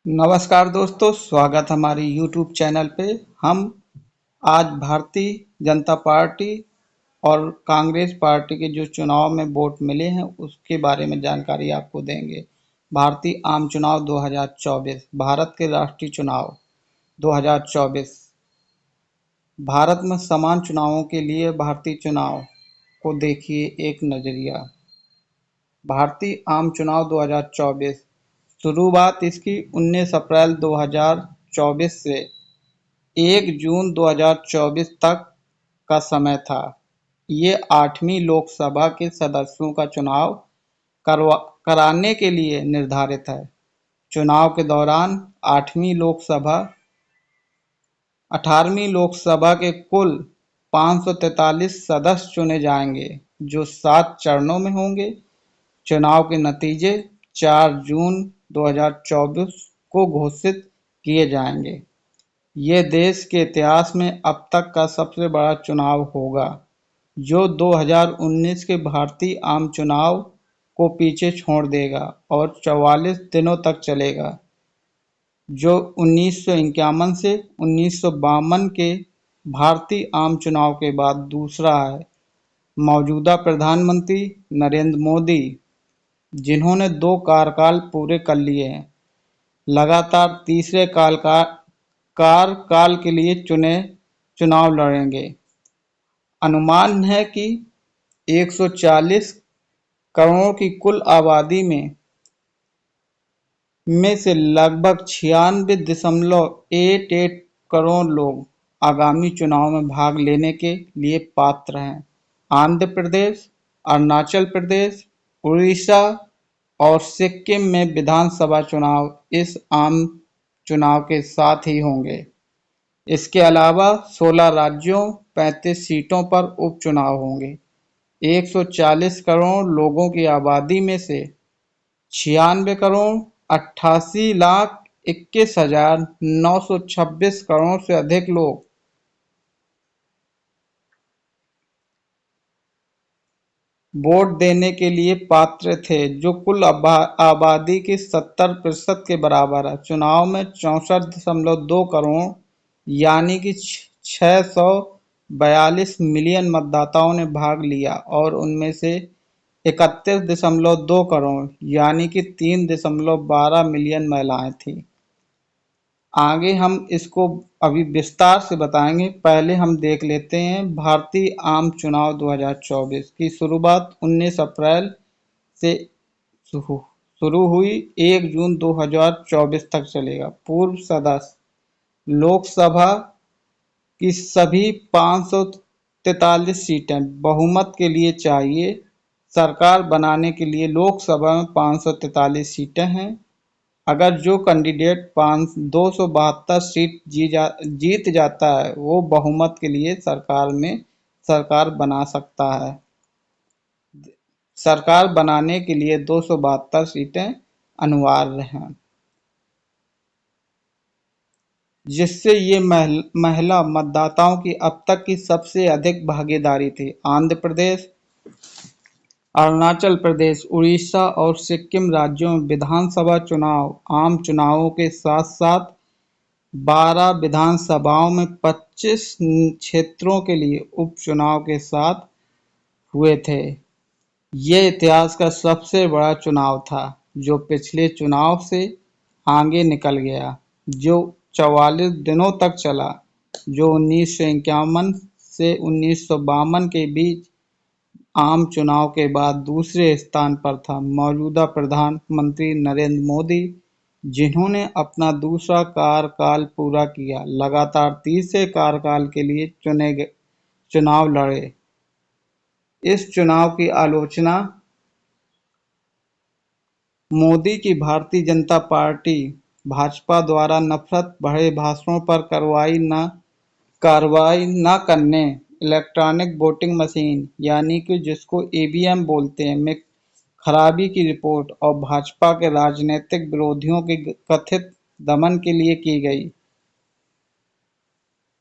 नमस्कार दोस्तों, स्वागत है हमारी YouTube चैनल पे। हम आज भारतीय जनता पार्टी और कांग्रेस पार्टी के जो चुनाव में वोट मिले हैं उसके बारे में जानकारी आपको देंगे। भारतीय आम चुनाव 2024, भारत के राष्ट्रीय चुनाव 2024। भारत में समान चुनावों के लिए भारतीय चुनाव को देखिए एक नज़रिया। भारतीय आम चुनाव 2024 शुरुआत इसकी 19 अप्रैल 2024 से 1 जून 2024 तक का समय था। ये 8वीं लोकसभा के सदस्यों का चुनाव कराने के लिए निर्धारित है। चुनाव के दौरान 18वीं लोकसभा के कुल 543 सदस्य चुने जाएंगे, जो 7 चरणों में होंगे। चुनाव के नतीजे 4 जून 2024 को घोषित किए जाएंगे। ये देश के इतिहास में अब तक का सबसे बड़ा चुनाव होगा, जो 2019 के भारतीय आम चुनाव को पीछे छोड़ देगा और 44 दिनों तक चलेगा, जो 1951 से 1952 के भारतीय आम चुनाव के बाद दूसरा है। मौजूदा प्रधानमंत्री नरेंद्र मोदी, जिन्होंने 2 कार्यकाल पूरे कर लिए हैं, लगातार तीसरे कार्यकाल के लिए चुनाव लड़ेंगे। अनुमान है कि 140 करोड़ की कुल आबादी में से लगभग 96.88 करोड़ लोग आगामी चुनाव में भाग लेने के लिए पात्र हैं। आंध्र प्रदेश, अरुणाचल प्रदेश, उड़ीसा और सिक्किम में विधानसभा चुनाव इस आम चुनाव के साथ ही होंगे। इसके अलावा 16 राज्यों 35 सीटों पर उपचुनाव होंगे। 140 करोड़ लोगों की आबादी में से 96 करोड़ 88,21,926 करोड़ से अधिक लोग वोट देने के लिए पात्र थे, जो कुल आबादी की 70% के बराबर है। चुनाव में 64.2 करोड़ यानी कि 642 मिलियन मतदाताओं ने भाग लिया और उनमें से 31.2 करोड़ यानी कि 3.12 मिलियन महिलाएं थीं। आगे हम इसको अभी विस्तार से बताएंगे। पहले हम देख लेते हैं भारतीय आम चुनाव 2024 की शुरुआत 19 अप्रैल से शुरू हुई, 1 जून 2024 तक चलेगा। पूर्व सदस्य लोकसभा की सभी 543 सीटें बहुमत के लिए चाहिए। सरकार बनाने के लिए लोकसभा में 543 सीटें हैं। अगर जो कैंडिडेट 272 सीट जीत जाता है, वो बहुमत के लिए सरकार बना सकता है। सरकार बनाने के लिए 272 सीटें अनिवार्य हैं, जिससे ये महिला मतदाताओं की अब तक की सबसे अधिक भागीदारी थी। आंध्र प्रदेश, अरुणाचल प्रदेश, उड़ीसा और सिक्किम राज्यों में विधानसभा चुनाव आम चुनावों के साथ-साथ 12 विधानसभाओं में 25 क्षेत्रों के लिए उपचुनाव के साथ हुए थे। ये इतिहास का सबसे बड़ा चुनाव था, जो पिछले चुनाव से आगे निकल गया, जो 44 दिनों तक चला, जो 1951 से 1952 के बीच आम चुनाव के बाद दूसरे स्थान पर था। मौजूदा प्रधानमंत्री नरेंद्र मोदी, जिन्होंने अपना दूसरा कार्यकाल पूरा किया, लगातार तीसरे कार्यकाल के लिए चुनाव लड़े। इस चुनाव की आलोचना मोदी की भारतीय जनता पार्टी भाजपा द्वारा नफरत भरे भाषणों पर कार्रवाई न करने, इलेक्ट्रॉनिक वोटिंग मशीन यानी कि जिसको ईवीएम बोलते हैं में खराबी की रिपोर्ट और भाजपा के राजनीतिक विरोधियों के कथित दमन के लिए की गई।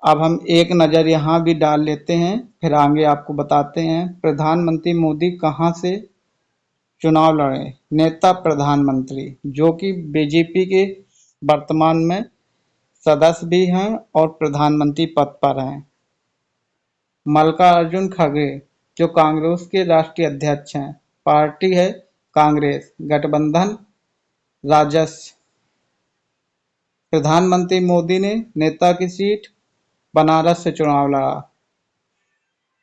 अब हम एक नज़र यहाँ भी डाल लेते हैं, फिर आगे आपको बताते हैं। प्रधानमंत्री मोदी कहाँ से चुनाव लड़े? नेता प्रधानमंत्री, जो कि बीजेपी के वर्तमान में सदस्य भी हैं और प्रधानमंत्री पद पर हैं। मल्लिकार्जुन खड़गे जो कांग्रेस के राष्ट्रीय अध्यक्ष हैं। पार्टी है कांग्रेस, गठबंधन राजस। प्रधानमंत्री मोदी ने नेता की सीट बनारस से चुनाव लड़ा।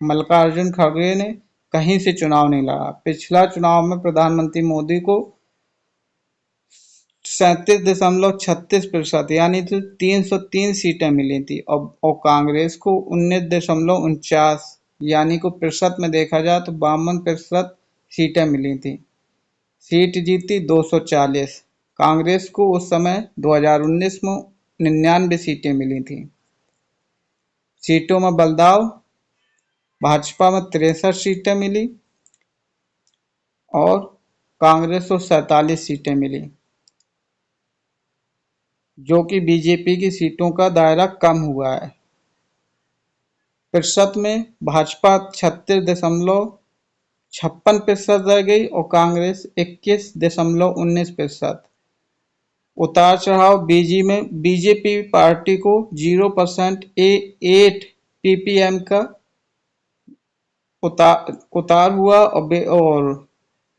मल्लिकार्जुन खड़गे ने कहीं से चुनाव नहीं लड़ा। पिछला चुनाव में प्रधानमंत्री मोदी को 37.36% यानी 303 सीटें मिली थी और कांग्रेस को 19.49 यानी को प्रतिशत में देखा जाए तो 52% सीटें मिली थी। सीट जीती 240। कांग्रेस को उस समय 2019 में 99 सीटें मिली थी। सीटों में बदलाव, भाजपा में 63 सीटें मिली और कांग्रेस को 47 सीटें मिली, जो कि बीजेपी की सीटों का दायरा कम हुआ है। प्रतिशत में भाजपा 36.56% रह गई और कांग्रेस 21.19%। उतार चढ़ाव बीजेपी पार्टी को 0% 8 ppm का उतार हुआ और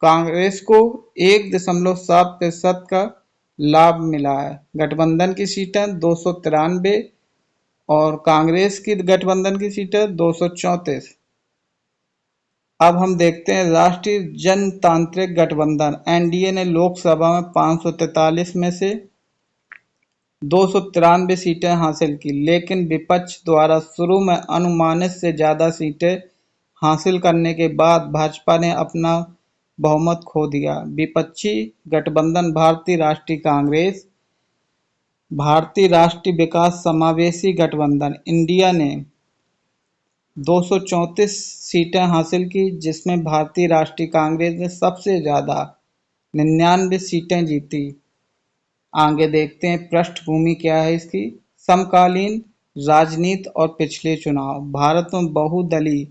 कांग्रेस को 1.7% का लाभ मिला है। गठबंधन की सीटें 293 और कांग्रेस की गठबंधन की सीटें 234। अब हम देखते हैं राष्ट्रीय जनतांत्रिक गठबंधन एनडीए ने लोकसभा में 543 में से 293 सीटें हासिल की, लेकिन विपक्ष द्वारा शुरू में अनुमानित से ज्यादा सीटें हासिल करने के बाद भाजपा ने अपना बहुमत खो दिया। विपक्षी गठबंधन भारतीय राष्ट्रीय कांग्रेस, भारतीय राष्ट्रीय विकास समावेशी गठबंधन इंडिया ने 234 सीटें हासिल की, जिसमें भारतीय राष्ट्रीय कांग्रेस ने सबसे ज्यादा 99 सीटें जीती। आगे देखते हैं पृष्ठभूमि क्या है इसकी। समकालीन राजनीति और पिछले चुनाव। भारत में बहुदलीय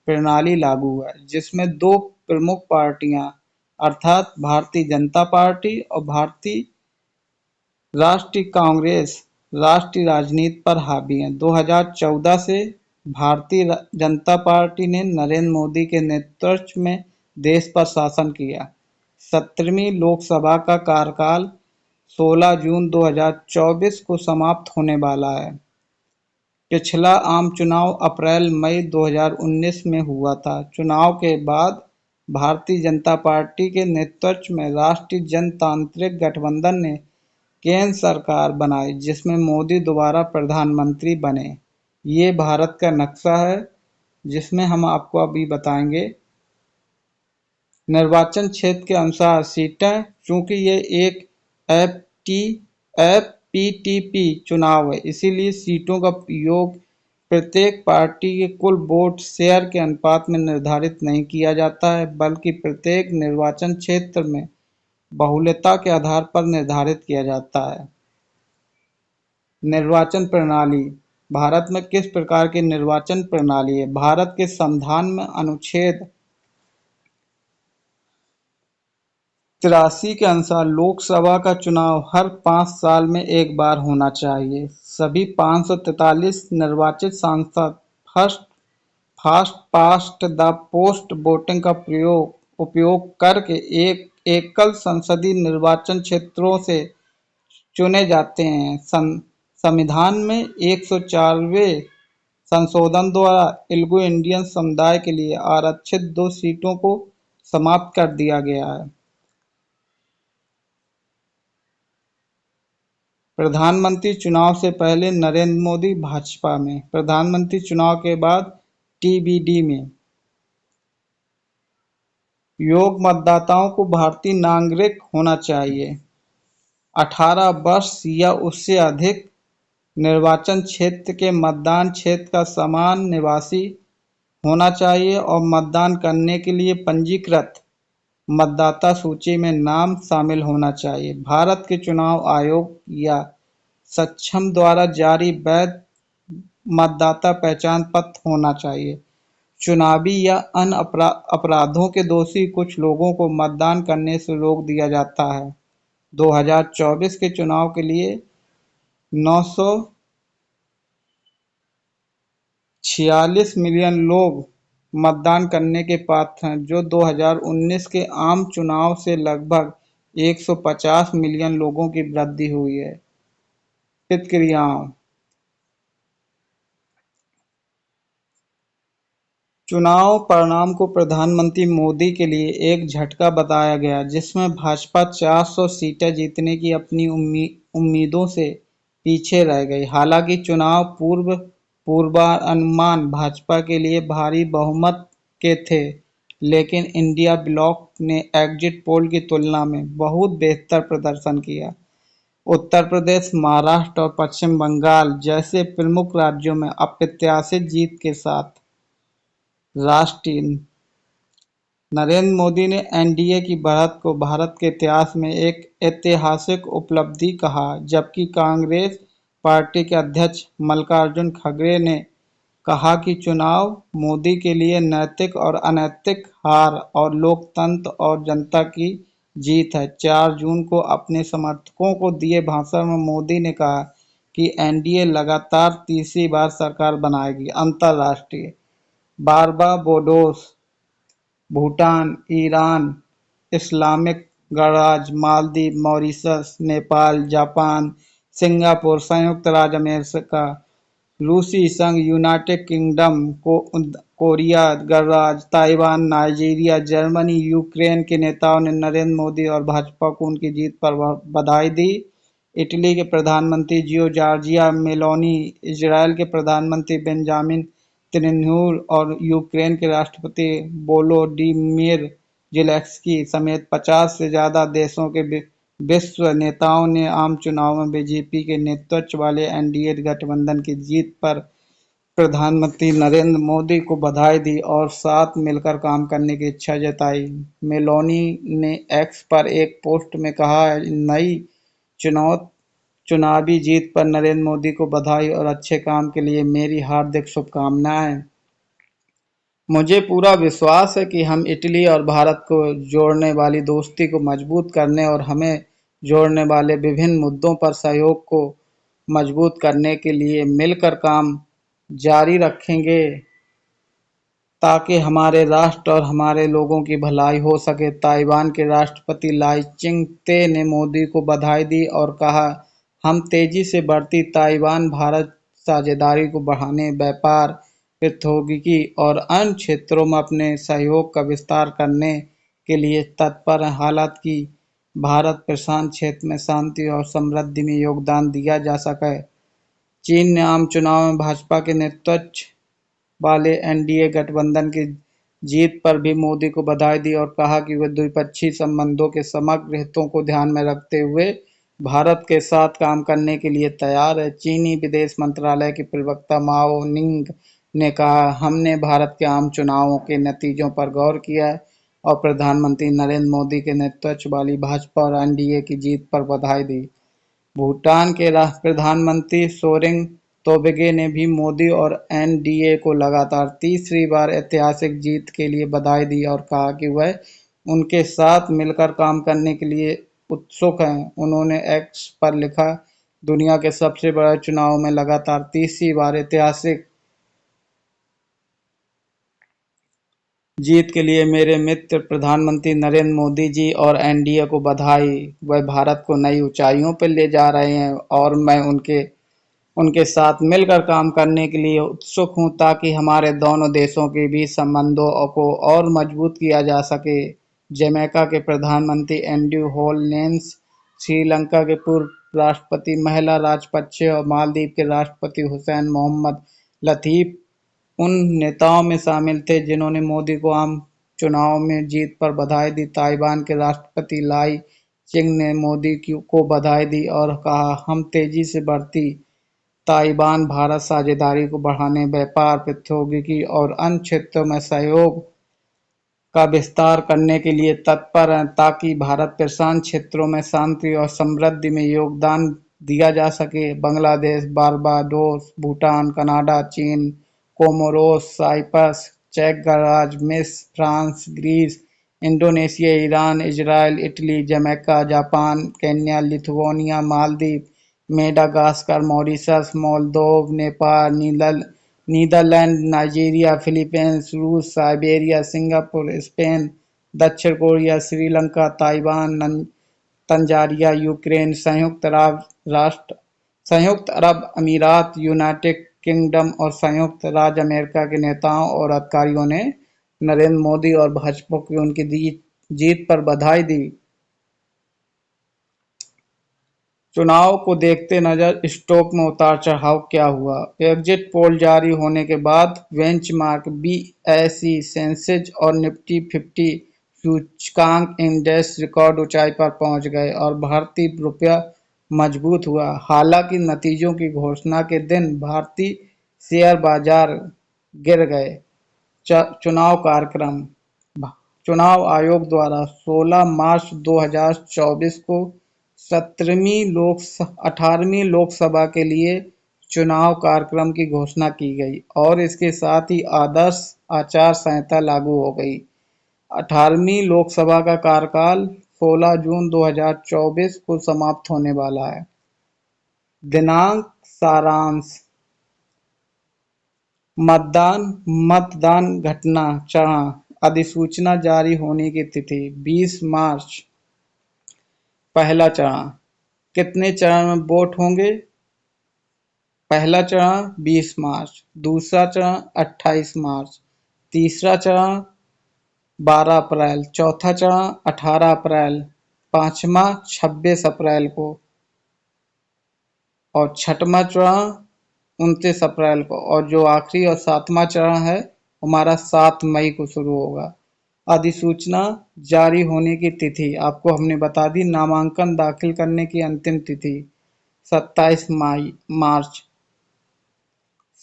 प्रणाली लागू है, जिसमें दो प्रमुख पार्टियां अर्थात भारतीय जनता पार्टी और भारतीय राष्ट्रीय कांग्रेस राष्ट्रीय राजनीति पर हावी हैं। 2014 से भारतीय जनता पार्टी ने नरेंद्र मोदी के नेतृत्व में देश पर शासन किया। 17वीं लोकसभा का कार्यकाल 16 जून 2024 को समाप्त होने वाला है। पिछला आम चुनाव अप्रैल-मई 2019 में हुआ था। चुनाव के बाद भारतीय जनता पार्टी के नेतृत्व में राष्ट्रीय जनतांत्रिक गठबंधन ने केंद्र सरकार बनाई, जिसमें मोदी दोबारा प्रधानमंत्री बने। ये भारत का नक्शा है, जिसमें हम आपको अभी बताएंगे। निर्वाचन क्षेत्र के अनुसार सीटें, चूंकि ये एक एफपीटीपी चुनाव है, इसीलिए सीटों का योग प्रत्येक पार्टी के कुल वोट शेयर के अनुपात में निर्धारित नहीं किया जाता है, बल्कि प्रत्येक निर्वाचन क्षेत्र में बहुलता के आधार पर निर्धारित किया जाता है। निर्वाचन प्रणाली। भारत में किस प्रकार की निर्वाचन प्रणाली है? भारत के संविधान में अनुच्छेद 83 के अनुसार लोकसभा का चुनाव हर 5 साल में एक बार होना चाहिए। सभी 543 निर्वाचित सांसद first past the post voting का उपयोग करके एक एकल संसदीय निर्वाचन क्षेत्रों से चुने जाते हैं। संविधान में 104वें संशोधन द्वारा तेलुगु इंडियन समुदाय के लिए आरक्षित 2 सीटों को समाप्त कर दिया गया है। प्रधानमंत्री चुनाव से पहले नरेंद्र मोदी भाजपा में, प्रधानमंत्री चुनाव के बाद टीबीडी में। योग्य मतदाताओं को भारतीय नागरिक होना चाहिए। 18 वर्ष या उससे अधिक, निर्वाचन क्षेत्र के मतदान क्षेत्र का समान निवासी होना चाहिए और मतदान करने के लिए पंजीकृत मतदाता सूची में नाम शामिल होना चाहिए। भारत के चुनाव आयोग या सक्षम द्वारा जारी वैध मतदाता पहचान पत्र होना चाहिए। चुनावी या अन्य अपराधों के दोषी कुछ लोगों को मतदान करने से रोक दिया जाता है। 2024 के चुनाव के लिए 946 मिलियन लोग मतदान करने के पात्र हैं, जो 2019 के आम चुनाव से लगभग 150 मिलियन लोगों की वृद्धि हुई है। प्रतिक्रियाओं। चुनाव परिणाम को प्रधानमंत्री मोदी के लिए एक झटका बताया गया, जिसमें भाजपा 400 सीटें जीतने की अपनी उम्मीदों से पीछे रह गई। हालांकि चुनाव पूर्वानुमान भाजपा के लिए भारी बहुमत के थे, लेकिन इंडिया ब्लॉक ने एग्जिट पोल की तुलना में बहुत बेहतर प्रदर्शन किया। उत्तर प्रदेश, महाराष्ट्र और पश्चिम बंगाल जैसे प्रमुख राज्यों में अप्रत्याशित जीत के साथ राष्ट्रीय नरेंद्र मोदी ने एनडीए की बढ़त को भारत के इतिहास में एक ऐतिहासिक उपलब्धि कहा, जबकि कांग्रेस पार्टी के अध्यक्ष मल्लिकार्जुन खड़गे ने कहा कि चुनाव मोदी के लिए नैतिक और अनैतिक हार और लोकतंत्र और जनता की जीत है। 4 जून को अपने समर्थकों को दिए भाषण में मोदी ने कहा कि एनडीए लगातार तीसरी बार सरकार बनाएगी। अंतर्राष्ट्रीय बारबाडोस, भूटान, ईरान, इस्लामिक गणराज्य, Maldives, Mauritius, Nepal, Japan, Singapore, संयुक्त राज्य अमेरिका, रूसी संघ, यूनाइटेड किंगडम, कोरिया गणराज्य, ताइवान, नाइजीरिया, जर्मनी, यूक्रेन के नेताओं ने नरेंद्र मोदी और भाजपा को उनकी जीत पर बधाई दी। इटली के प्रधानमंत्री जियोर्जिया मेलोनी, इजरायल के प्रधानमंत्री बेंजामिन नेतन्याहू और यूक्रेन के राष्ट्रपति वोलोडिमीर ज़ेलेंस्की समेत 50 से ज्यादा देशों के विश्व नेताओं ने आम चुनाव में बीजेपी के नेतृत्व वाले एनडीए गठबंधन की जीत पर प्रधानमंत्री नरेंद्र मोदी को बधाई दी और साथ मिलकर काम करने की इच्छा जताई। मेलोनी ने एक्स पर एक पोस्ट में कहा, नई चुनावी जीत पर नरेंद्र मोदी को बधाई और अच्छे काम के लिए मेरी हार्दिक शुभकामनाएं। मुझे पूरा विश्वास है कि हम इटली और भारत को जोड़ने वाली दोस्ती को मजबूत करने और हमें जोड़ने वाले विभिन्न मुद्दों पर सहयोग को मजबूत करने के लिए मिलकर काम जारी रखेंगे, ताकि हमारे राष्ट्र और हमारे लोगों की भलाई हो सके। ताइवान के राष्ट्रपति लाई चिंग-ते ने मोदी को बधाई दी और कहा, हम तेजी से बढ़ती ताइवान भारत साझेदारी को बढ़ाने, व्यापार, प्रौद्योगिकी और अन्य क्षेत्रों में अपने सहयोग का विस्तार करने के लिए तत्पर हैं। हालांकि भारत प्रशांत क्षेत्र में शांति और समृद्धि में योगदान दिया जा सके। चीन ने आम चुनाव में भाजपा के नेतृत्व वाले एनडीए गठबंधन की जीत पर भी मोदी को बधाई दी और कहा कि वे द्विपक्षीय संबंधों के समग्र हितों को ध्यान में रखते हुए भारत के साथ काम करने के लिए तैयार है। चीनी विदेश मंत्रालय के प्रवक्ता माओ निंग ने कहा, हमने भारत के आम चुनावों के नतीजों पर गौर किया है और प्रधानमंत्री नरेंद्र मोदी के नेतृत्व वाली भाजपा और एनडीए की जीत पर बधाई दी। भूटान के प्रधानमंत्री त्शोरिंग तोब्गे ने भी मोदी और एनडीए को लगातार तीसरी बार ऐतिहासिक जीत के लिए बधाई दी और कहा कि वह उनके साथ मिलकर काम करने के लिए उत्सुक हैं। उन्होंने एक्स पर लिखा, दुनिया के सबसे बड़े चुनाव में लगातार तीसरी बार ऐतिहासिक जीत के लिए मेरे मित्र प्रधानमंत्री नरेंद्र मोदी जी और एनडीए को बधाई। वह भारत को नई ऊंचाइयों पर ले जा रहे हैं और मैं उनके साथ मिलकर काम करने के लिए उत्सुक हूं, ताकि हमारे दोनों देशों के बीच संबंधों को और मजबूत किया जा सके। जमैका के प्रधानमंत्री एंड्रयू होलनेस, श्रीलंका के पूर्व राष्ट्रपति महिला राजपक्षे और मालदीव के राष्ट्रपति हुसैन मोहम्मद लतीफ उन नेताओं में शामिल थे जिन्होंने मोदी को आम चुनाव में जीत पर बधाई दी। ताइवान के राष्ट्रपति लाई चिंग ने मोदी को बधाई दी और कहा, हम तेजी से बढ़ती ताइवान भारत साझेदारी को बढ़ाने, व्यापार, प्रौद्योगिकी और अन्य क्षेत्रों में सहयोग का विस्तार करने के लिए तत्पर हैं, ताकि भारत प्रशांत क्षेत्रों में शांति और समृद्धि में योगदान दिया जा सके। बांग्लादेश, बारबाडोस, भूटान, कनाडा, चीन, कोमोरोस, साइप्रस, चेक गणराज्य, मिस्र, France, Greece, Indonesia, Iran, Israel, Italy, Jamaica, Japan, Kenya, Lithuania, Maldives, Madagascar, Mauritius, Moldova, Nepal, Netherlands, Nigeria, Philippines, रूस, साइबेरिया, सिंगापुर, स्पेन, दक्षिण Korea, Sri Lanka, Taiwan, Tanzania, Ukraine, राष्ट्र संयुक्त अरब अमीरात, यूनाइटेड किंगडम और संयुक्त राज्य अमेरिका के नेताओं और अधिकारियों ने नरेंद्र मोदी और भाजपा की उनकी जीत पर बधाई दी। चुनाव को देखते नजर स्टॉक में उतार चढ़ाव क्या हुआ? एग्जिट पोल जारी होने के बाद बेंचमार्क बीएसई, सेंसेक्स और निफ्टी 50 सूचकांक इंडेक्स रिकॉर्ड ऊंचाई पर पहुंच गए और भारतीय रुपया मजबूत हुआ। हालांकि नतीजों की घोषणा के दिन भारतीय शेयर बाजार गिर गए। चुनाव कार्यक्रम। चुनाव आयोग द्वारा 16 मार्च 2024 को 18वीं लोकसभा के लिए चुनाव कार्यक्रम की घोषणा की गई और इसके साथ ही आदर्श आचार संहिता लागू हो गई। 18वीं लोकसभा का कार्यकाल 16 जून 2024 को समाप्त होने वाला है। दिनांक, सारांश। मतदान घटना चरण। अधिसूचना जारी होने की तिथि 20 मार्च। पहला चरण। कितने चरण में वोट होंगे? पहला चरण 20 मार्च, दूसरा चरण 28 मार्च, तीसरा चरण 12 अप्रैल, चौथा चरण 18 अप्रैल, पांचवा 26 अप्रैल को और छठवां चरण 29 अप्रैल को और जो आखिरी और सातवां चरण है हमारा 7 मई को शुरू होगा। अधिसूचना जारी होने की तिथि आपको हमने बता दी। नामांकन दाखिल करने की अंतिम तिथि 27 मार्च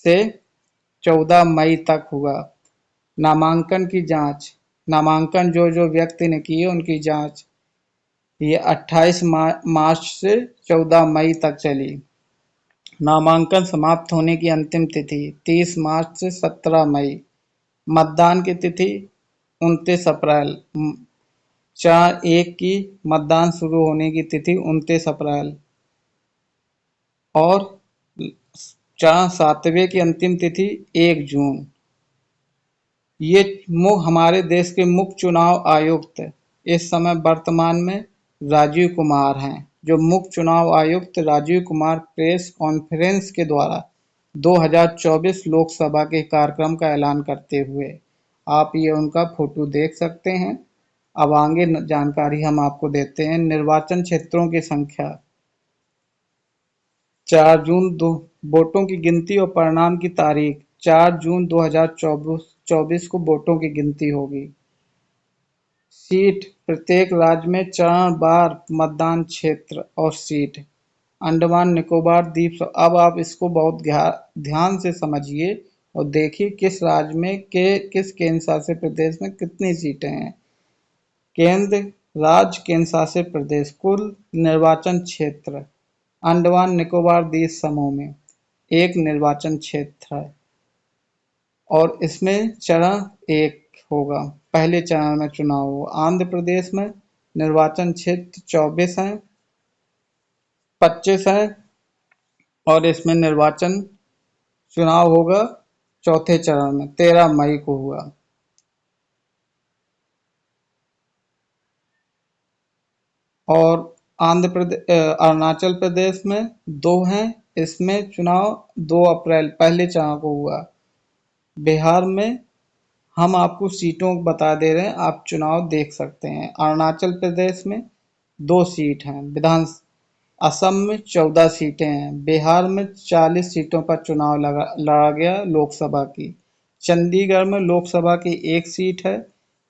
से 14 मई तक हुआ। नामांकन की जांच। नामांकन जो व्यक्ति ने किए उनकी जांच ये 28 मार्च से 14 मई तक चली। नामांकन समाप्त होने की अंतिम तिथि 30 मार्च से 17 मई। मतदान की तिथि 29 अप्रैल। चरण 1 की मतदान शुरू होने की तिथि 29 अप्रैल और चरण 7वें की अंतिम तिथि 1 जून। ये हमारे देश के मुख्य चुनाव आयुक्त इस समय वर्तमान में राजीव कुमार हैं। जो मुख्य चुनाव आयुक्त राजीव कुमार प्रेस कॉन्फ्रेंस के द्वारा 2024 लोकसभा के कार्यक्रम का ऐलान करते हुए आप ये उनका फोटो देख सकते हैं। अब आगे जानकारी हम आपको देते हैं। निर्वाचन क्षेत्रों की संख्या 4 जून वोटों की गिनती और परिणाम की तारीख 4 जून 2024 को वोटों की गिनती होगी। सीट प्रत्येक राज्य में चरणवार मतदान क्षेत्र और सीट। अंडमान निकोबार द्वीप। अब आप इसको बहुत ध्यान से समझिए और देखिए किस राज्य में किस केंद्र शासित प्रदेश में कितनी सीटें हैं। राज्य केंद्र शासित प्रदेश। कुल निर्वाचन क्षेत्र अंडमान निकोबार द्वीप समूह में एक निर्वाचन क्षेत्र है और इसमें चरण 1 होगा। पहले चरण में चुनाव होगा। आंध्र प्रदेश में निर्वाचन क्षेत्र 24 है, 25 है और इसमें निर्वाचन चुनाव होगा चौथे चरण में 13 मई को हुआ। और अरुणाचल प्रदेश में 2 हैं, इसमें चुनाव 2 अप्रैल पहले चरण को हुआ। बिहार में हम आपको सीटों बता दे रहे हैं, आप चुनाव देख सकते हैं। अरुणाचल प्रदेश में 2 सीट हैं असम में 14 सीटें हैं। बिहार में 40 सीटों पर चुनाव लड़ा गया लोकसभा की। चंडीगढ़ में लोकसभा की 1 सीट है।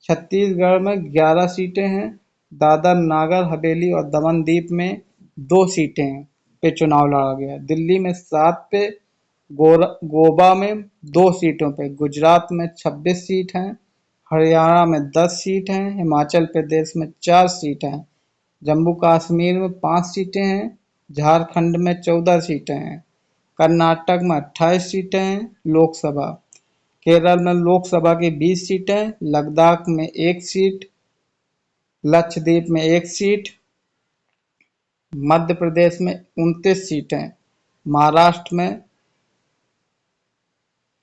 छत्तीसगढ़ में 11 सीटें हैं। दादर नागर हवेली और दमन दीप में 2 सीटें पे चुनाव लड़ा गया। दिल्ली में 7 पे, गोवा में 2 सीटों पे, गुजरात में 26 सीट हैं, हरियाणा में 10 सीट हैं, हिमाचल प्रदेश में 4 सीट हैं, जम्मू कश्मीर में 5 सीटें हैं, झारखंड में 14 सीटें हैं, कर्नाटक में 28 सीटें हैं लोकसभा। केरल में लोकसभा की 20 सीटें, लद्दाख में 1 सीट, लक्षद्वीप में 1 सीट, मध्य प्रदेश में 29 सीटें, महाराष्ट्र में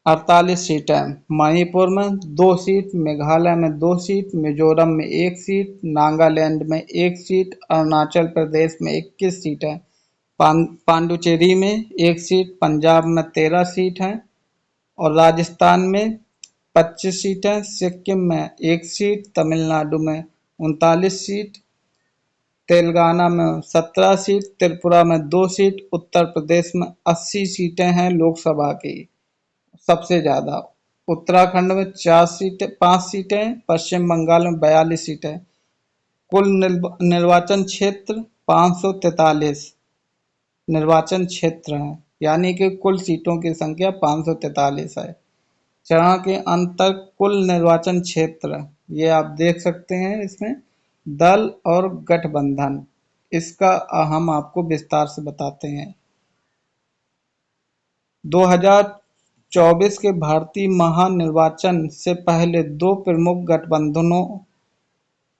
48 सीटें, मणिपुर में 2 सीट, मेघालय में 2 सीट, मिजोरम में 1 सीट, नागालैंड में 1 सीट, अरुणाचल प्रदेश में 21 सीटें, पांडुचेरी में 1 सीट, पंजाब में 13 सीट हैं और राजस्थान में 25 सीटें, सिक्किम में 1 सीट, तमिलनाडु में 39 सीट, तेलंगाना में 17 सीट, त्रिपुरा में 2 सीट, उत्तर प्रदेश में 80 सीटें हैं लोकसभा की सबसे ज्यादा। उत्तराखंड में 5 सीटें, पश्चिम बंगाल में 42 सीटें। कुल निर्वाचन क्षेत्र 543 निर्वाचन क्षेत्र हैं, यानी कि कुल सीटों की संख्या 543 है। चरण के अंत तक कुल निर्वाचन क्षेत्र ये आप देख सकते हैं इसमें दल और गठबंधन, इसका हम आपको विस्तार से बताते हैं। 2024 के भारतीय महानिर्वाचन से पहले 2 प्रमुख गठबंधनों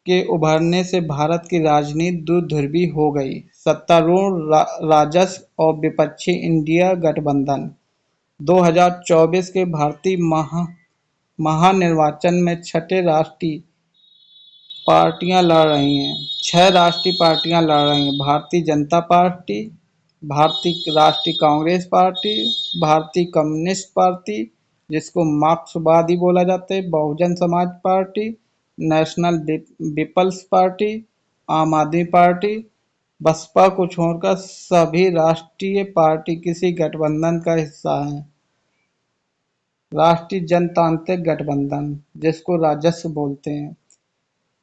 के उभरने से भारत की राजनीति दुध्रुवी हो गई। सत्तारूढ़ राजद और विपक्षी इंडिया गठबंधन 2024 के भारतीय महानिर्वाचन में 6 राष्ट्रीय पार्टियां लड़ रही हैं। 6 राष्ट्रीय पार्टियां लड़ रही हैं। भारतीय जनता पार्टी, भारतीय राष्ट्रीय कांग्रेस पार्टी, भारतीय कम्युनिस्ट पार्टी जिसको मार्क्सवादी बोला जाता है, Bahujan Samaj party, national peoples party, आम आदमी पार्टी, बसपा को छोड़कर सभी राष्ट्रीय पार्टी किसी गठबंधन का हिस्सा हैं। राष्ट्रीय जनतांत्रिक गठबंधन जिसको राजस्व बोलते हैं।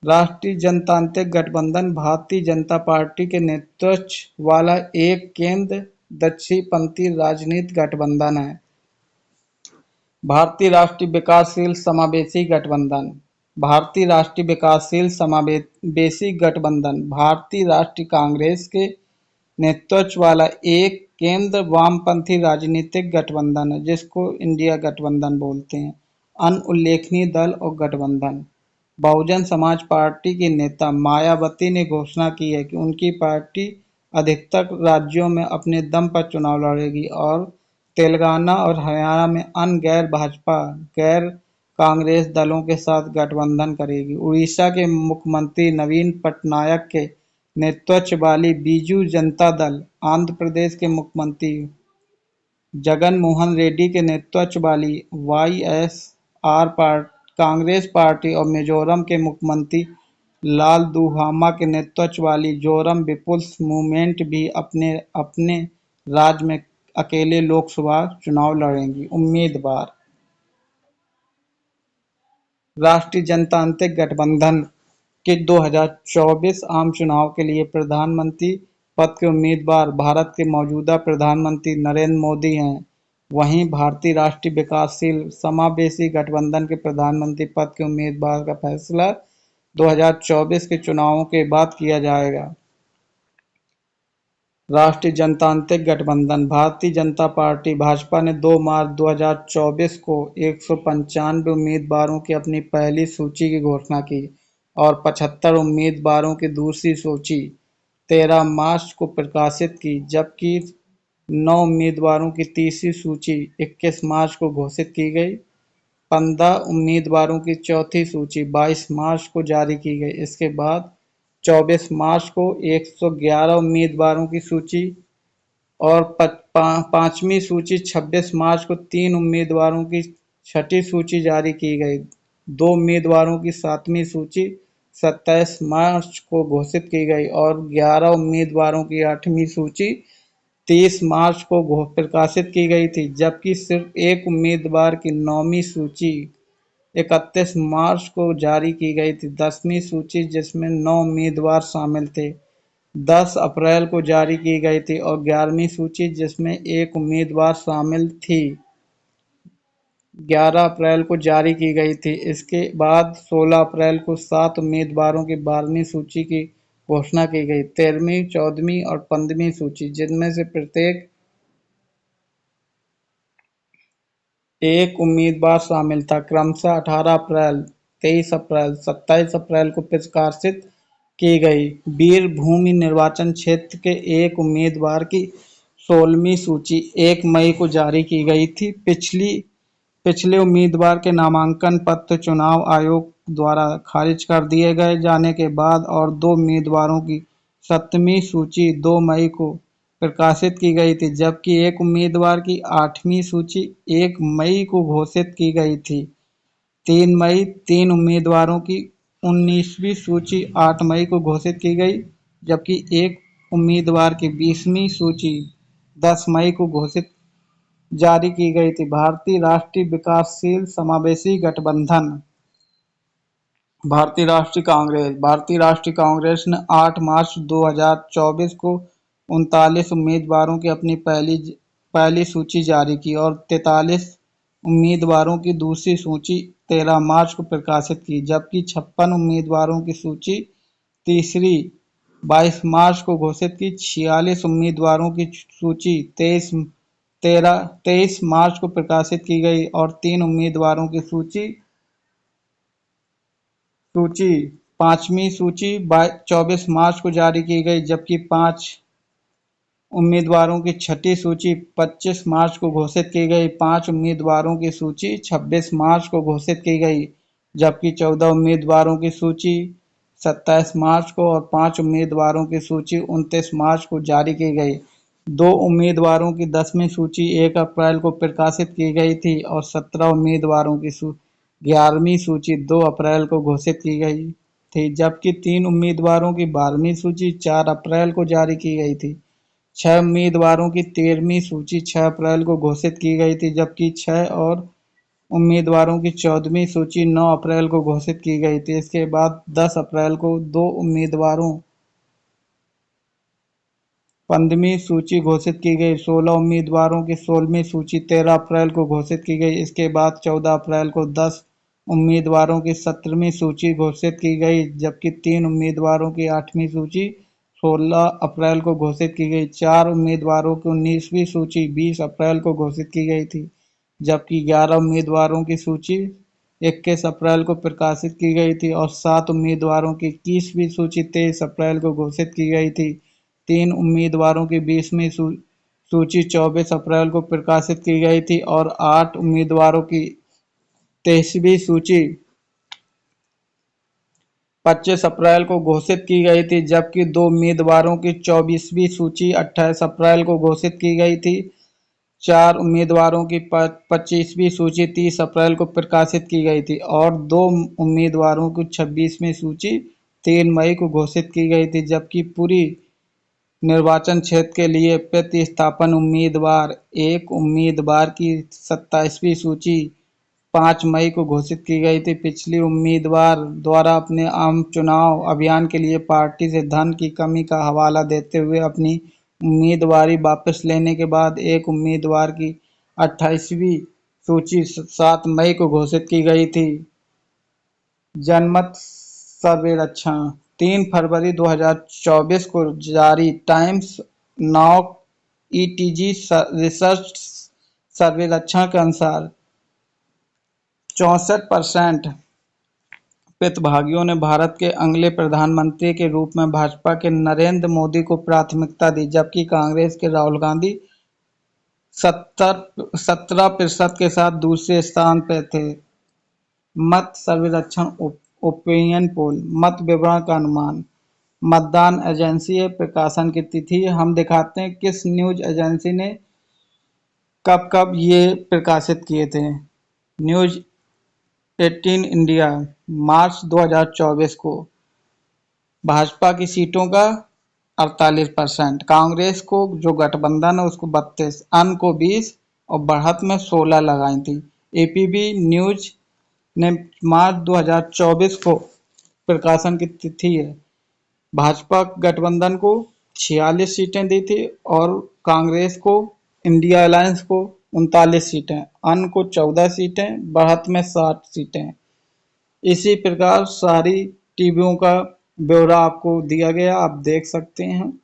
राष्ट्रीय जनतांत्रिक गठबंधन भारतीय जनता पार्टी के नेतृत्व वाला एक केंद्र दक्षिणपंथी राजनीतिक गठबंधन है। भारतीय राष्ट्रीय विकासशील समावेशी गठबंधन भारतीय राष्ट्रीय विकासशील समावेशी गठबंधन भारतीय राष्ट्रीय कांग्रेस के नेतृत्व वाला एक केंद्र वामपंथी राजनीतिक गठबंधन है जिसको इंडिया गठबंधन बोलते हैं। अन्य उल्लेखनीय दल और गठबंधन बहुजन समाज पार्टी की नेता मायावती ने घोषणा की है कि उनकी पार्टी अधिकतर राज्यों में अपने दम पर चुनाव लड़ेगी और तेलंगाना और हरियाणा में अन्य गैर कांग्रेस दलों के साथ गठबंधन करेगी। उड़ीसा के मुख्यमंत्री नवीन पटनायक के नेतृत्व वाली बीजू जनता दल, आंध्र प्रदेश के मुख्यमंत्री जगन मोहन रेड्डी के नेतृत्व वाली वाईएसआर कांग्रेस पार्टी और मिजोरम के मुख्यमंत्री लालथुहामा के नेतृत्व वाली जोरम पीपुल्स मूवमेंट भी अपने अपने राज्य में अकेले लोकसभा चुनाव लड़ेंगी। उम्मीदवार राष्ट्रीय जनतांत्रिक गठबंधन के 2024 आम चुनाव के लिए प्रधानमंत्री पद के उम्मीदवार भारत के मौजूदा प्रधानमंत्री नरेंद्र मोदी हैं। वहीं भारतीय राष्ट्रीय विकासशील समावेशी गठबंधन के प्रधानमंत्री पद के उम्मीदवार का फैसला 2024 के चुनावों के बाद किया जाएगा। राष्ट्रीय जनतांत्रिक गठबंधन भारतीय जनता पार्टी भाजपा ने 2 मार्च 2024 को 195 उम्मीदवारों की अपनी पहली सूची की घोषणा की और 75 उम्मीदवारों की दूसरी सूची 13 मार्च को प्रकाशित की, जबकि 9 उम्मीदवारों की तीसरी सूची 21 मार्च को घोषित की गई। 15 उम्मीदवारों की चौथी सूची 22 मार्च को जारी की गई। इसके बाद 24 मार्च को 111 उम्मीदवारों की सूची और पांचवी सूची 26 मार्च को 3 उम्मीदवारों की छठी सूची जारी की गई। 2 उम्मीदवारों की सातवीं सूची 27 मार्च को घोषित की गई और 11 उम्मीदवारों की आठवीं सूची 30 मार्च को प्रकाशित की गई थी, जबकि सिर्फ एक उम्मीदवार की नौवीं सूची 31 मार्च को जारी की गई थी। 10वीं सूची जिसमें 9 उम्मीदवार शामिल थे 10 अप्रैल को जारी की गई थी और 11वीं सूची जिसमें एक उम्मीदवार शामिल थी 11 अप्रैल को जारी की गई थी। इसके बाद 16 अप्रैल को 7 उम्मीदवारों की 12वीं सूची की घोषणा की गई। 13वीं, 14वीं और 15वीं सूची जिनमें से प्रत्येक एक उम्मीदवार शामिल था क्रमशः 18 अप्रैल, 23 अप्रैल, 27 अप्रैल को प्रकाशित की गई। वीरभूमि निर्वाचन क्षेत्र के एक उम्मीदवार की 16वीं सूची 1 मई को जारी की गई थी। पिछले उम्मीदवार के नामांकन पत्र चुनाव आयोग द्वारा खारिज कर दिए गए जाने के बाद और दो उम्मीदवारों की 7वीं सूची 2 मई को प्रकाशित की गई थी, जबकि एक उम्मीदवार की 8वीं सूची 1 मई को घोषित की गई थी। 3 मई 3 उम्मीदवारों की 19वीं सूची 8 मई को घोषित की गई, जबकि एक उम्मीदवार की 20वीं सूची 10 मई को घोषित जारी की गई थी। भारतीय राष्ट्रीय विकासशील समावेशी गठबंधन भारतीय राष्ट्रीय कांग्रेस ने 8 मार्च 2024 को 39 उम्मीदवारों की अपनी पहली सूची जारी की और 43 उम्मीदवारों की दूसरी सूची 13 मार्च को प्रकाशित की, जबकि 56 उम्मीदवारों की सूची तीसरी 22 मार्च को घोषित की। 46 उम्मीदवारों की सूची 23 मार्च को प्रकाशित की गई और 3 उम्मीदवारों की सूची पांचवी सूची 24 मार्च को जारी की गई, जबकि 5 उम्मीदवारों की छठी सूची 25 मार्च को घोषित की गई। 5 उम्मीदवारों की सूची 26 मार्च को घोषित की गई, जबकि 14 उम्मीदवारों की सूची 27 मार्च को और 5 उम्मीदवारों की सूची 29 मार्च को जारी की गई। 2 उम्मीदवारों की 10वीं सूची 1 अप्रैल को प्रकाशित की गई थी और 17 उम्मीदवारों की 11वीं सूची 2 अप्रैल को घोषित की गई थी, जबकि 3 उम्मीदवारों की 12वीं सूची 4 अप्रैल को जारी की गई थी। 6 उम्मीदवारों की 13वीं सूची 6 अप्रैल को घोषित की गई थी, जबकि 6 और उम्मीदवारों की 14वीं सूची 9 अप्रैल को घोषित की गई थी। इसके बाद 10 अप्रैल को 2 उम्मीदवारों 15वीं सूची घोषित की गई। 16 उम्मीदवारों की 16वीं सूची 13 अप्रैल को घोषित की गई। इसके बाद 14 अप्रैल को 10 उम्मीदवारों की 17वीं सूची घोषित की गई, जबकि 3 उम्मीदवारों की 8वीं सूची 16 अप्रैल को घोषित की गई। 4 उम्मीदवारों की 19वीं सूची 20 अप्रैल को घोषित की गई थी, जबकि 11 उम्मीदवारों की सूची 21 अप्रैल को प्रकाशित की गई थी और 7 उम्मीदवारों की 21वीं सूची 23 अप्रैल को घोषित की गई थी। 3 उम्मीदवारों की 20वीं सूची 24 अप्रैल को प्रकाशित की गई थी और 8 उम्मीदवारों की 23वीं सूची 25 अप्रैल को घोषित की गई थी, जबकि 2 उम्मीदवारों की 24वीं सूची 28 अप्रैल को घोषित की गई थी। 4 उम्मीदवारों की 25वीं सूची 30 अप्रैल को प्रकाशित की गई थी और 2 उम्मीदवारों की 26वीं सूची 3 मई को घोषित की गई थी, जबकि पूरी निर्वाचन क्षेत्र के लिए प्रतिस्थापन उम्मीदवार एक उम्मीदवार की 27वीं सूची 5 मई को घोषित की गई थी। पिछली उम्मीदवार द्वारा अपने आम चुनाव अभियान के लिए पार्टी से धन की कमी का हवाला देते हुए अपनी उम्मीदवारी वापस लेने के बाद एक उम्मीदवार की 28वीं सूची 7 मई को घोषित की गई थी। जनमत सर्वेक्षण 3 फरवरी 2024 को जारी टाइम्स नाउ ईटीजी रिसर्च सर्वेक्षण के अनुसार 64% प्रतिभागियों ने भारत के अगले प्रधानमंत्री के रूप में भाजपा के नरेंद्र मोदी को प्राथमिकता दी, जबकि कांग्रेस के राहुल गांधी 17% के साथ दूसरे स्थान पर थे। मत सर्वेक्षण ओपिनियन पोल मत विवरण का अनुमान मतदान एजेंसी है, प्रकाशन की तिथि हम दिखाते हैं किस न्यूज एजेंसी ने कब कब ये प्रकाशित किए थे। न्यूज 18 इंडिया मार्च 2024 को भाजपा की सीटों का 48%, कांग्रेस को जो गठबंधन है उसको 32, अन्य को 20 और बढ़त में 16 लगाई थी। एपीबी न्यूज ने मार्च 2024 को प्रकाशन की तिथि है। भाजपा गठबंधन को 46 सीटें दी थी और कांग्रेस को इंडिया अलायंस को 39 सीटें, अन्य को 14 सीटें, बढ़त में 60 सीटें। इसी प्रकार सारी टीवियों का ब्यौरा आपको दिया गया, आप देख सकते हैं।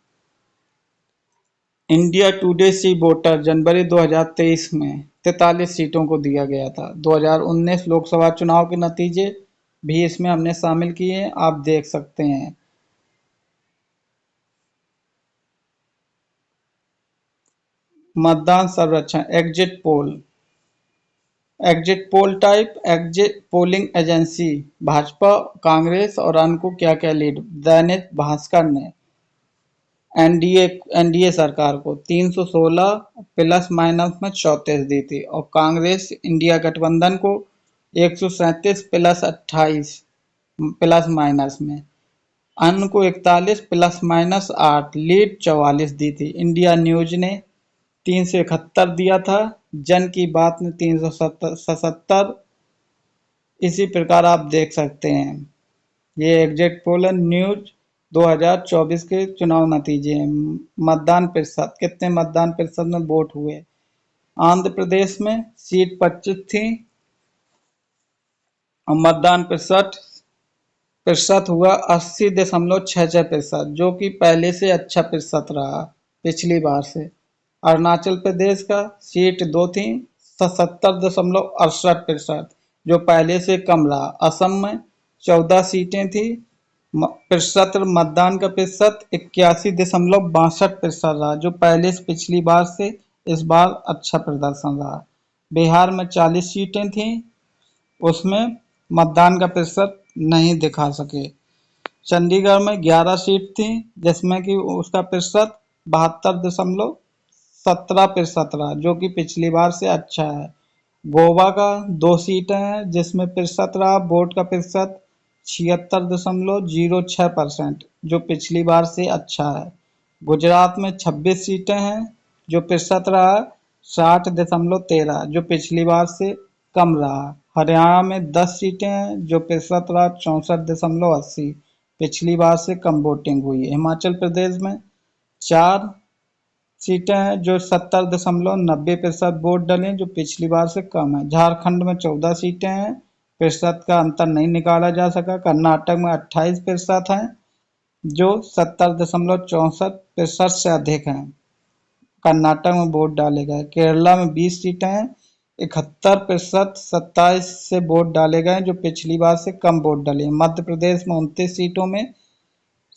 इंडिया टुडे सी वोटर जनवरी 2023 में 43 सीटों को दिया गया था। 2019 लोकसभा चुनाव के नतीजे भी इसमें हमने शामिल किए हैं, आप देख सकते हैं। मतदान संरक्षण exit poll type exit polling agency Bhajpa Congress और अन्य को क्या क्या लीड। दैनिक भास्कर ने एनडीए सरकार को 316 प्लस माइनस में 34 दी थी और कांग्रेस इंडिया गठबंधन को 137 प्लस 28 प्लस माइनस में। अन्य को 41 प्लस माइनस 8 लीड 44 दी थी। इंडिया न्यूज ने 371 दिया था। जन की बात ने 377। इसी प्रकार आप देख सकते हैं। ये एग्जिट पोल न्यूज 2024 के चुनाव नतीजे हैं। मतदान प्रतिशत कितने मतदान प्रतिशत में वोट हुए। आंध्र प्रदेश में सीट 25 थी और मतदान प्रतिशत हुआ 80.66%, जो कि पहले से अच्छा प्रतिशत रहा पिछली बार से। अरुणाचल प्रदेश का सीट 2 थी 77.68%, जो पहले से कम रहा। असम में 14 सीटें थी। प्रतिशत मतदान का प्रतिशत 81.62% रहा, जो पहले से पिछली बार से इस बार अच्छा प्रदर्शन रहा। बिहार में 40 सीटें थी, उसमें मतदान का प्रतिशत नहीं दिखा सके। चंडीगढ़ में 11 सीट थी, जिसमें कि उसका प्रतिशत 72.17% रहा, जो कि पिछली बार से अच्छा है। गोवा का 2 सीटें हैं, जिसमें प्रतिशत रहा वोट का प्रतिशत 76.06%, जो पिछली बार से अच्छा है। गुजरात में 26 सीटें हैं, जो प्रतिशत रहा 60.13, जो पिछली बार से कम रहा। हरियाणा में 10 सीटें हैं, जो प्रतिशत रहा 64.80, पिछली बार से कम वोटिंग हुई है। हिमाचल प्रदेश में 4 सीटें हैं, जो 70.90% वोट डले, जो पिछली बार से कम है। झारखंड में 14 सीटें हैं, प्रतिशत का अंतर नहीं निकाला जा सका। कर्नाटक में 28% हैं, जो 70.64% से अधिक हैं। कर्नाटक में वोट डाले गए। केरला में 20 सीटें हैं, 71% 27 से वोट डाले गए, जो पिछली बार से कम वोट डले। मध्य प्रदेश में 29 सीटों में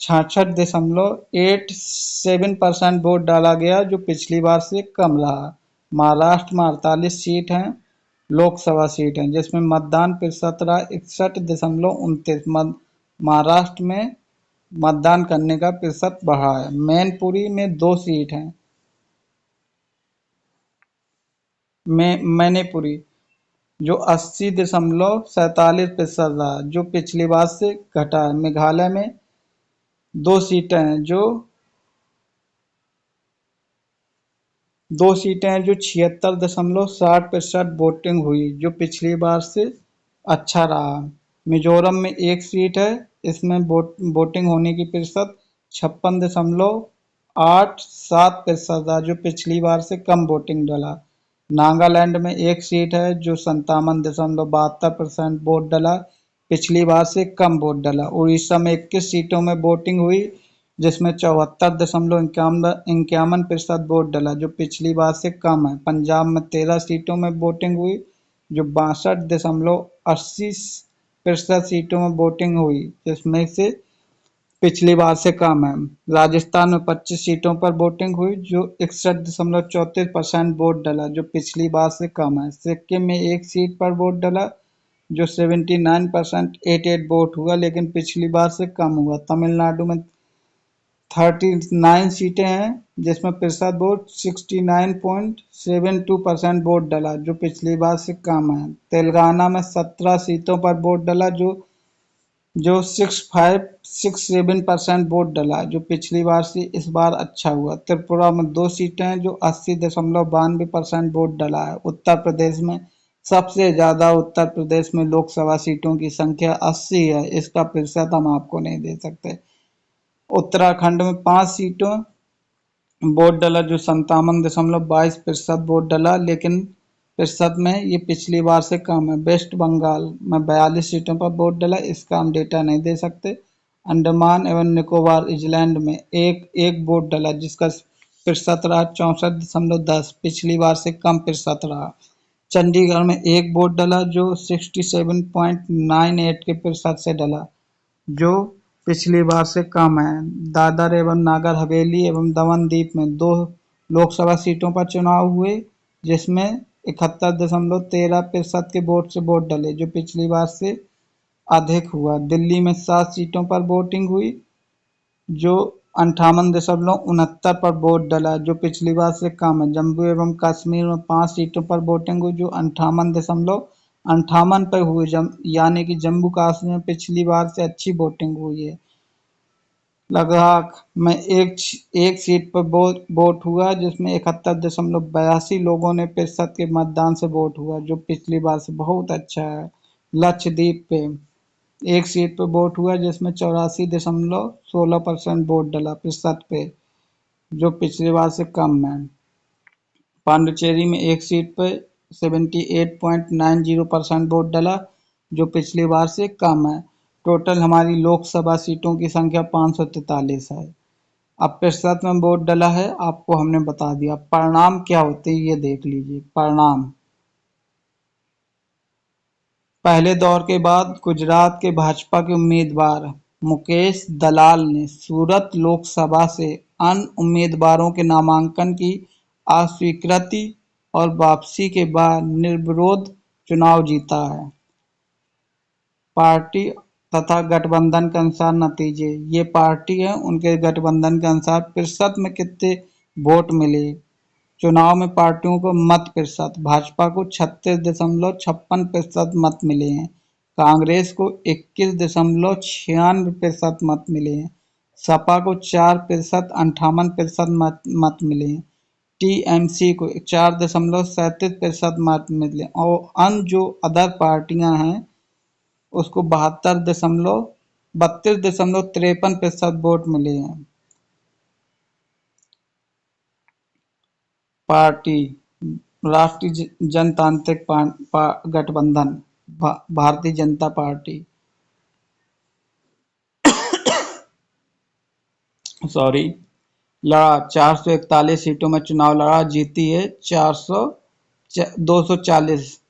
66.87% वोट डाला गया, जो पिछली बार से कम रहा। महाराष्ट्र में 48 सीट हैं, लोकसभा सीट हैं, जिसमें मतदान प्रतिशत रहा 61.29। महाराष्ट्र में मतदान करने का प्रतिशत बढ़ा है। मैनपुरी में 2 सीट हैं, मैनपुरी, जो 80.47% रहा, जो पिछली बार से घटा है। मेघालय में 2 सीटें हैं, जो 76.60% वोटिंग हुई, जो पिछली बार से अच्छा रहा। मिजोरम में 1 सीट है, इसमें वोटिंग होने की प्रतिशत 56.87% रहा, जो पिछली बार से कम वोटिंग डला। नागालैंड में 1 सीट है, जो 57.72% वोट डला, पिछली बार से कम वोट डला। उड़ीसा में 21 सीटों में वोटिंग हुई, जिसमें 74.51% वोट डला, जो पिछली बार से कम है। पंजाब में 13 सीटों में वोटिंग हुई, जो 62.80% सीटों में वोटिंग हुई, जिसमें से पिछली बार से कम है। राजस्थान में 25 सीटों पर वोटिंग हुई, जो 61.34% वोट डला, जो पिछली बार से कम है। सिक्किम में 1 सीट पर वोट डला, जो 79.88 वोट हुआ, लेकिन पिछली बार से कम हुआ। तमिलनाडु में 39 सीटें हैं, जिसमें प्रतिशत वोट 69.72% वोट डला, जो पिछली बार से कम है। तेलंगाना में 17 सीटों पर वोट डला, जो 6567% वोट डला, जो पिछली बार से इस बार अच्छा हुआ। त्रिपुरा में 2 सीटें हैं, जो 80.92% वोट डला है। उत्तर प्रदेश में सबसे ज्यादा उत्तर प्रदेश में लोकसभा सीटों की संख्या 80 है, इसका प्रतिशत हम आपको नहीं दे सकते। उत्तराखंड में 5 सीटों वोट डला, जो 57.22% वोट डला, लेकिन प्रतिशत में ये पिछली बार से कम है। वेस्ट बंगाल में 42 सीटों पर वोट डला, इसका हम डेटा नहीं दे सकते। अंडमान एवं निकोबार आइलैंड में एक वोट डला, जिसका प्रतिशत रहा 64.10, पिछली बार से कम प्रतिशत रहा। चंडीगढ़ में 1 वोट डला, जो 67.98 के प्रतिशत से डला, जो पिछली बार से कम है। दादर एवं नागर हवेली एवं दमन दीप में 2 लोकसभा सीटों पर चुनाव हुए, जिसमें 71.13% के वोट से वोट डले, जो पिछली बार से अधिक हुआ। दिल्ली में 7 सीटों पर वोटिंग हुई, जो 58.69 पर वोट डला, जो पिछली बार से कम है। जम्मू एवं कश्मीर में 5 सीटों पर वोटिंग हुई, जो 58.58 पर हुई, यानी कि जम्मू कश्मीर में पिछली बार से अच्छी वोटिंग हुई है। लद्दाख में एक सीट पर वोट हुआ, जिसमें 71.82 लोगों ने प्रतिशत के मतदान से वोट हुआ, जो पिछली बार से बहुत अच्छा है। लक्षद्वीप पे एक सीट पर वोट हुआ, जिसमें 84.16% वोट डला प्रतिशत पे, जो पिछली बार से कम है। पांडिचेरी में एक सीट पर 78.90% वोट डला, जो पिछली बार से कम है। टोटल हमारी लोकसभा सीटों की संख्या 543 है। अब प्रतिशत में वोट डला है, आपको हमने बता दिया। परिणाम क्या होते हैं ये देख लीजिए। परिणाम पहले दौर के बाद गुजरात के भाजपा के उम्मीदवार मुकेश दलाल ने सूरत लोकसभा से अन्य उम्मीदवारों के नामांकन की अस्वीकृति और वापसी के बाद निर्विरोध चुनाव जीता है। पार्टी तथा गठबंधन के अनुसार नतीजे, ये पार्टी है, उनके गठबंधन के अनुसार प्रतिशत में कितने वोट मिले। चुनाव में पार्टियों को मत प्रतिशत, भाजपा को 36.56% मत मिले हैं, कांग्रेस को 21.96% मत मिले हैं, सपा को 4.58% मत मिले हैं, टीएमसी को 4.37% मत मिले और अन्य जो अदर पार्टियां हैं उसको 32.53% वोट मिले हैं। पार्टी राष्ट्रीय जनतांत्रिक गठबंधन भारतीय जनता पार्टी लड़ा 441 सीटों में चुनाव लड़ा, जीती है 240।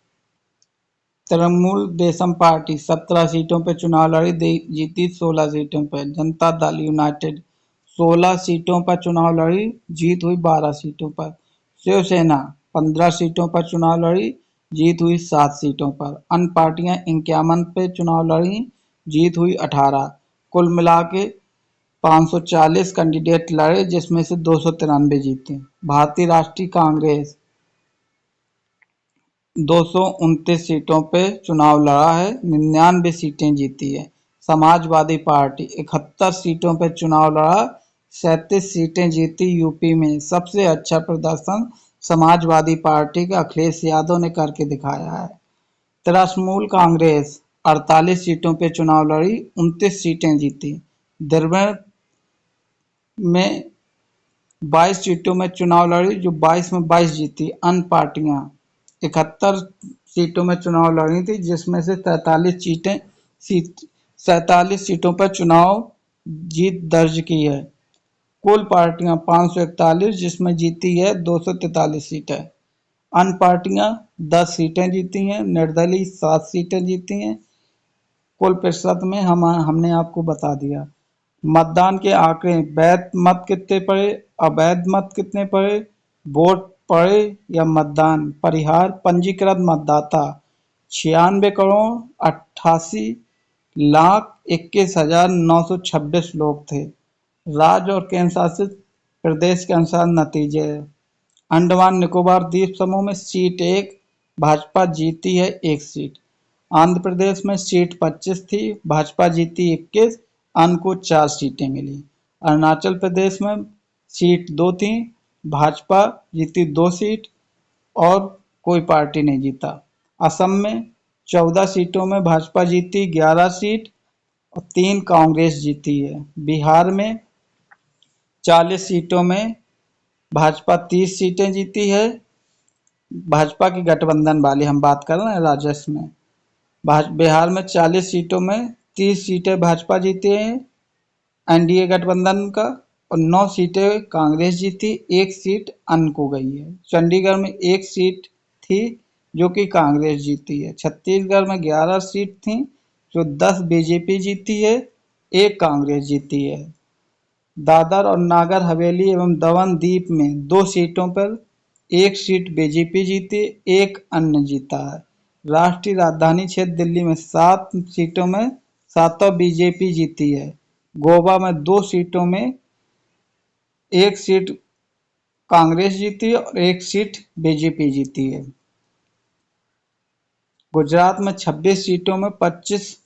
तृणमूल देशम पार्टी 17 सीटों पर चुनाव लड़ी, जीती 16 सीटों पर। जनता दल यूनाइटेड 16 सीटों पर चुनाव लड़ी, जीत हुई 12 सीटों पर। शिवसेना 15 सीटों पर चुनाव लड़ी, जीत हुई 7 सीटों पर। अन्य पार्टियां 51 पे चुनाव लड़ी, जीत हुई 18। कुल मिला के 540 कैंडिडेट लड़े, जिसमें से 293 जीते। भारतीय राष्ट्रीय कांग्रेस 229 सीटों पे चुनाव लड़ा है, 99 सीटें जीती है। समाजवादी पार्टी 71 सीटों पर चुनाव लड़ा, 37 सीटें जीती। यूपी में सबसे अच्छा प्रदर्शन समाजवादी पार्टी के अखिलेश यादव ने करके दिखाया है। तृणमूल कांग्रेस 48 सीटों पर चुनाव लड़ी, 29 सीटें जीती। द्रविड़ में 22 सीटों में चुनाव लड़ी, जो 22 में 22 जीती। अन्य पार्टियां 71 सीटों में चुनाव लड़ी थी, जिसमें से 47 सीटों पर चुनाव जीत दर्ज की है। कुल पार्टियां 541, जिसमें जीती है 243 सीटें। अन्य पार्टियां 10 सीटें जीती हैं, निर्दलीय 7 सीटें जीती हैं। कुल प्रतिशत में हमने आपको बता दिया। मतदान के आंकड़े, वैध मत कितने पड़े, अवैध मत कितने पड़े, वोट पड़े या मतदान परिहार। पंजीकृत मतदाता 96,88,21,926 लोग थे। राज्य और केंद्र शासित प्रदेश के अनुसार नतीजे। अंडमान निकोबार द्वीप समूह में सीट 1, भाजपा जीती है 1 सीट। आंध्र प्रदेश में सीट 25 थी, भाजपा जीती 21, अन्य को 4 सीटें मिली। अरुणाचल प्रदेश में सीट 2 थी, भाजपा जीती 2 सीट और कोई पार्टी नहीं जीता। असम में 14 सीटों में भाजपा जीती 11 सीट और 3 कांग्रेस जीती है। बिहार में 40 सीटों में भाजपा 30 सीटें जीती है। भाजपा की गठबंधन वाली हम बात कर रहे हैं राजस्व में। बिहार में 40 सीटों में 30 सीटें भाजपा जीती है एनडीए गठबंधन का, और 9 सीटें कांग्रेस जीती, 1 सीट अन्य को गई है। चंडीगढ़ में 1 सीट थी जो कि कांग्रेस जीती है। छत्तीसगढ़ में 11 सीट थी, जो 10 बीजेपी जीती है, 1 कांग्रेस जीती है। दादर और नागर हवेली एवं दमन दीव में 2 सीटों पर 1 सीट बीजेपी जीती, 1 अन्य जीता है। राष्ट्रीय राजधानी क्षेत्र दिल्ली में 7 सीटों में सातों बीजेपी जीती है। गोवा में 2 सीटों में 1 सीट कांग्रेस जीती है और 1 सीट बीजेपी जीती है। गुजरात में 26 सीटों में 25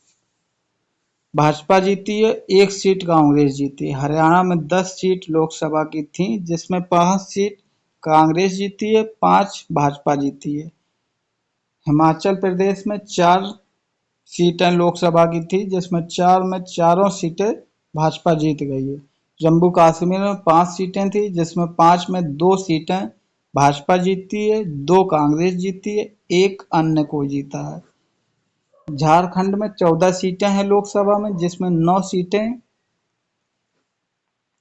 भाजपा जीती है, 1 सीट कांग्रेस जीती है। हरियाणा में 10 सीट लोकसभा की थी, जिसमें 5 सीट कांग्रेस जीती है, 5 भाजपा जीती है। हिमाचल प्रदेश में 4 सीटें लोकसभा की थी, जिसमें 4 में चारों सीटें भाजपा जीत गई है। जम्मू कश्मीर में 5 सीटें थी, जिसमें 5 में 2 सीटें भाजपा जीती है, 2 कांग्रेस जीती है, 1 अन्य को जीता है। झारखंड में 14 सीटें हैं लोकसभा में, जिसमें 9 सीटें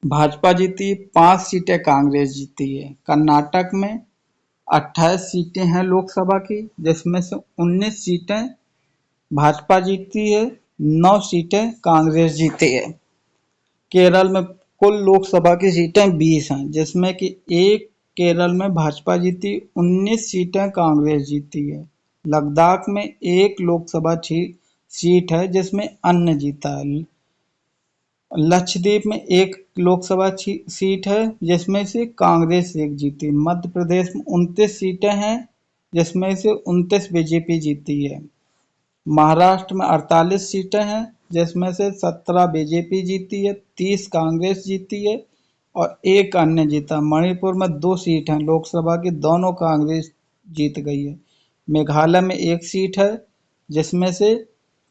भाजपा जीती, 5 सीटें कांग्रेस जीती है। कर्नाटक में 28 सीटें हैं लोकसभा की, जिसमें से 19 सीटें भाजपा जीती है, 9 सीटें कांग्रेस जीती है। केरल में कुल लोकसभा की सीटें 20 हैं, जिसमें कि 1 केरल में भाजपा जीती, 19 सीटें कांग्रेस जीती है। लद्दाख में 1 लोकसभा सीट है, जिसमें अन्य जीता है। लक्षद्वीप में 1 लोकसभा सीट है, जिसमें से कांग्रेस 1 जीती। मध्य प्रदेश में 29 सीटें हैं, जिसमें से 29 बीजेपी जीती है। महाराष्ट्र में 48 सीटें हैं, जिसमें से 17 बीजेपी जीती है, 30 कांग्रेस जीती है और 1 अन्य जीता। मणिपुर में 2 सीट हैं लोकसभा की, दोनों कांग्रेस जीत गई है। मेघालय में 1 सीट है, जिसमें से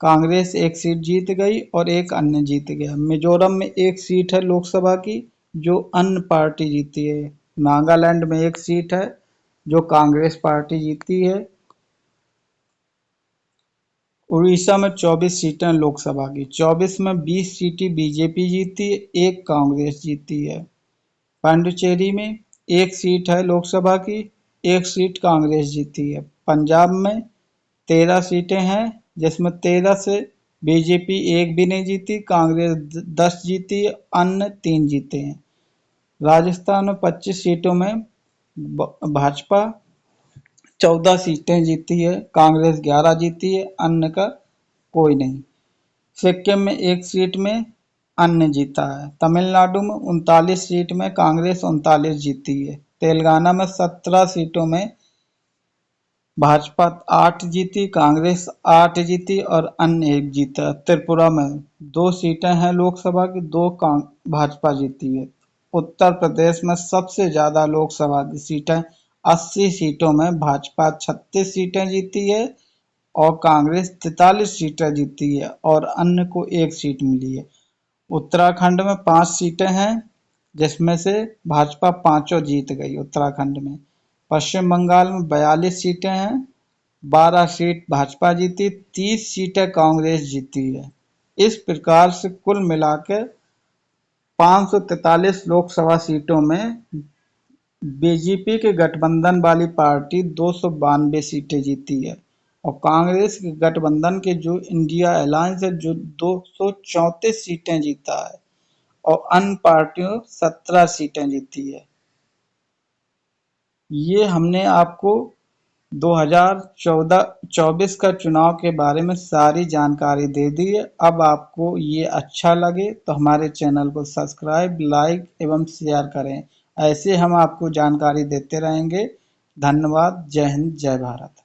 कांग्रेस 1 सीट जीत गई और 1 अन्य जीत गया। मिजोरम में 1 सीट है लोकसभा की, जो अन्य पार्टी जीती है। नागालैंड में 1 सीट है, जो कांग्रेस पार्टी जीती है। उड़ीसा में 24 सीटें लोकसभा की, 24 में 20 सीटें बीजेपी जीती है, 1 कांग्रेस जीती है। पांडिचेरी में 1 सीट है लोकसभा की, 1 सीट कांग्रेस जीती है। पंजाब में 13 सीटें हैं, जिसमें 13 से बीजेपी 1 भी नहीं जीती, कांग्रेस 10 जीती, अन्य 3 जीते हैं। राजस्थान में 25 सीटों में भाजपा 14 सीटें जीती है, कांग्रेस 11 जीती है, अन्य का कोई नहीं। सिक्किम में 1 सीट में अन्य जीता है। तमिलनाडु में 39 सीट में कांग्रेस 39 जीती है। तेलंगाना में 17 सीटों में भाजपा 8 जीती, कांग्रेस 8 जीती और अन्य 1 जीता। त्रिपुरा में 2 सीटें हैं लोकसभा की, 2 भाजपा जीती है। उत्तर प्रदेश में सबसे ज्यादा लोकसभा की सीटें 80 सीटों में भाजपा 36 सीटें जीती है और कांग्रेस 43 सीटें जीती है और अन्य को 1 सीट मिली है। उत्तराखंड में 5 सीटें हैं, जिसमें से भाजपा 5 जीत गई उत्तराखंड में। पश्चिम बंगाल में 42 सीटें हैं, 12 सीट भाजपा जीती, 30 सीटें कांग्रेस जीती है। इस प्रकार से कुल मिलाकर 543 लोकसभा सीटों में बीजेपी के गठबंधन वाली पार्टी 292 सीटें जीती है और कांग्रेस के गठबंधन के जो इंडिया अलायंस है, जो 234 सीटें जीता है और अन्य पार्टियों 17 सीटें जीती है। ये हमने आपको 2024 का चुनाव के बारे में सारी जानकारी दे दी है। अब आपको ये अच्छा लगे तो हमारे चैनल को सब्सक्राइब, लाइक एवं शेयर करें। ऐसे हम आपको जानकारी देते रहेंगे। धन्यवाद। जय हिंद, जय भारत।